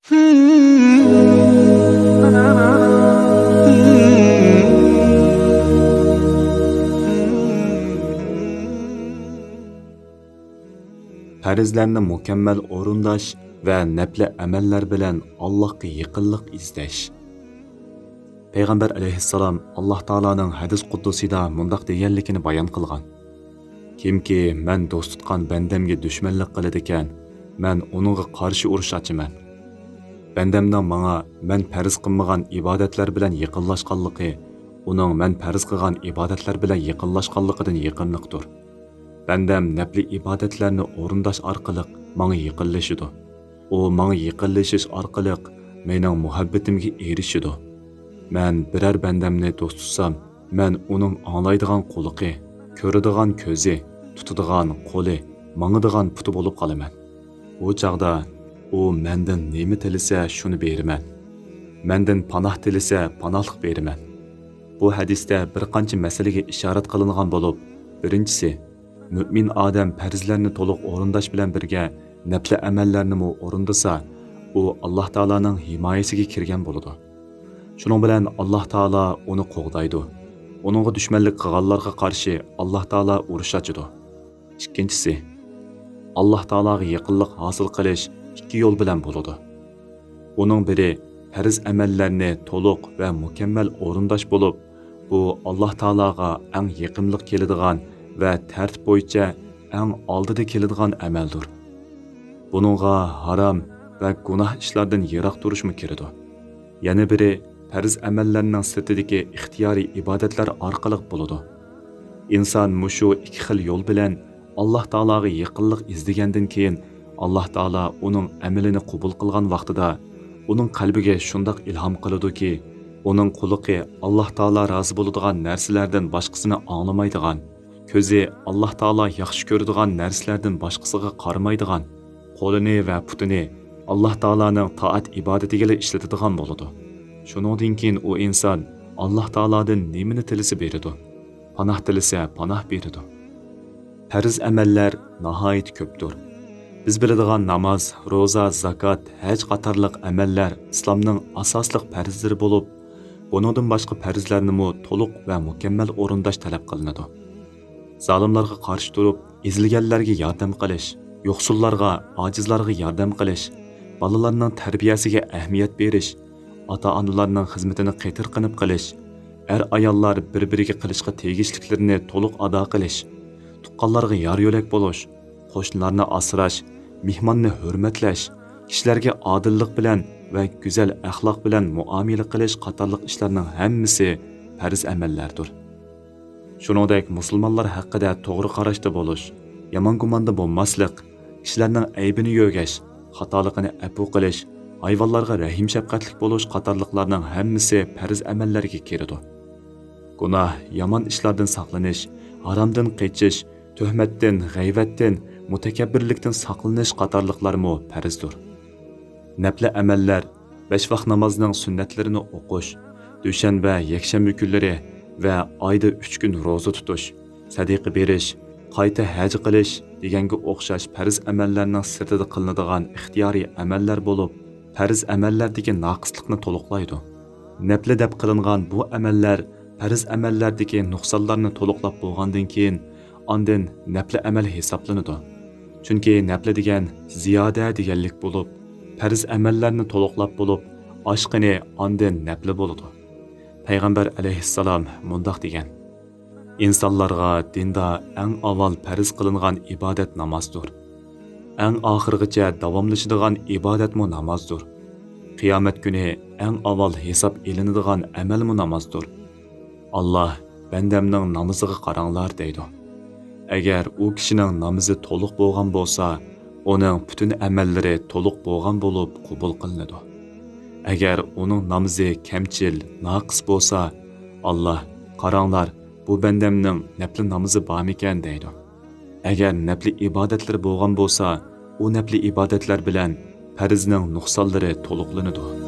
Farzlarni mukammal o'rindash va nafli amallar bilan Allohga yaqinlik izlash. Payg'ambar alayhissalom Alloh taoloning hadis quddusida mundaq deganligini bayon qilgan. Kimki men do'st tutgan bandamga dushmanlik qiladi ekan, men uningga qarshi urush ochaman. Bandamning menga men farz qilmagan ibodatlar bilan yaqinlashganligi, uning men farz qilgan ibodatlar bilan yaqinlashganligidan yaqinlikdir. Bandam nafli ibodatlarni o'rindash orqali menga yaqinlashidi. U menga yaqinlashish orqali mening muhabbatimga erishidi. Men biror bandamni do'st tutsam, men uning anglaydigan quliqi, ko'radigan ko'zi, tutadigan qo'li, mangadigan puti bo'lib qolaman. Bu chaqda u mendan nima tilasa shuni beraman. Mendan panoh tilasa panohlik beraman. Bu hadisda bir qancha masalaga ishorat qilingan bo'lib, birinchisi Mümin odam farzlarni to'liq o'rindash bilan birga nafli amallarni mu o'rindasa, u Alloh taolaning himoyasiga kirgan bo'ladi. Shuning bilan Alloh taolo uni qo'g'daydi. Uningga dushmanlik qilganlarga qarshi Alloh taolo urush ochadi. Ikkinchisi, Alloh taologa yaqinlik hosil qilish ikki yo'l bilan bo'ladi. Uning biri farz amallarni to'liq va mukammal o'rindash bo'lib, bu Alloh taologa eng yaqinlik keladigan va tartib bo'yicha eng oldida keladigan amaldir. Buningga harom va gunoh ishlardan yiroq turishmi kiradi. Yana biri farz amallarning sirtidagi ixtiyoriy ibodatlar orqali bo'ladi. Inson mushu ikki xil yo'l bilan Alloh taologa yaqinlik izlagandan keyin Alloh taolo uning amalini qabul qilgan vaqtida uning qalbiga shundoq ilhom qiladiki, uning quliqi Alloh taolo rozi bo'ladigan narsalardan boshqasini anglamaydigan, ko'zi Alloh taolo yaxshi ko'radigan narsalardan boshqasiga qaramaydigan, qo'lini va putini Alloh taoloning toat ibodatiga ishlatadigan bo'ladi. Shuningdan keyin u inson Alloh taolodan nimani tilasa beradi. Panoh tilasa panoh beradi. Farz amallar nihoyat ko'pdir. Biz biladigan namoz, ro'za, zakot, haj qatorliq amallar islomning asosli farzlari bo'lib, buningdan boshqa farzlarni mu to'liq va mukammal o'rindash talab qilinadi. Zalimlarga qarshi turib, ezilganlarga yordam qilish, yo'qsullarga, ojizlarga yordam qilish, bolalarning tarbiyasiga ahamiyat berish, ota-onalarning xizmatini qaytarqinib qilish, ayollar bir-biriga qilishga tegishliklarini to'liq ado qilish, tuqqanlarga yor yo'lak bo'lish, qo'shnilarni asrash, mehmonni hurmatlash, kishilarga odillik bilan va go'zal axloq bilan muomala qilish qatorliq ishlarning hammasi farz amallardir. Shuningdek, musulmonlar haqida to'g'ri qarashda bo'lish, yomon gumonda bo'lmaslik, kishilarning aybini yo'gash, xatoligini afu qilish, hayvonlarga rahim shafqatlik bo'lish qatorliqlarning hammasi farz amallarga kiradi. Gunoh, yomon ishlardan saqlanish, haromdan qochish, tuhmatdan, g'ayvatdan, mutakabbirlikdan saqlanish qatorliqlarmi farzdir. Nafli amallar 5 vaqt namozning sunnatlarini o'qish, dushanba, yakshanba kunlari va oyda 3 kun roza tutish, sadaqa berish, qayta haj qilish deganga o'xshash farz amallarning sirtida qilinadigan ixtiyoriy amallar bo'lib, farz amallardagi naqislikni to'liqlaydi. Nafli deb qilingan bu amallar farz amallardagi nuqsonlarni to'liqlab bo'lgandan keyin ondan nafli amal hisoblanadi. Chunki nafli degan ziyoda deganlik bo'lib, farz amallarni to'liqlab bo'lib, oshqini ondan nafli bo'ladi. Payg'ambar alayhissalom mundaq degan: insonlarga dinda eng avval farz qilingan ibodat namozdir. Eng oxirgacha davomlashadigan ibodatmi namozdir. Qiyomat kuni eng avval hisob elinadigan amalmi namozdir. Alloh bandamning namoziga qaranglar deydi. Agar u kishining namozi to'liq bo'lgan bo'lsa, uning butun amallari to'liq bo'lgan bo'lib qabul qilinadi. Agar uning namozi kamchil, naqis bo'lsa, Alloh qaranglar, bu bandamning nafli namozi bormikan deydi. Agar nafli ibodatlar bo'lgan bo'lsa, u nafli ibodatlar bilan farzning nuqsonlari to'liqlanadi.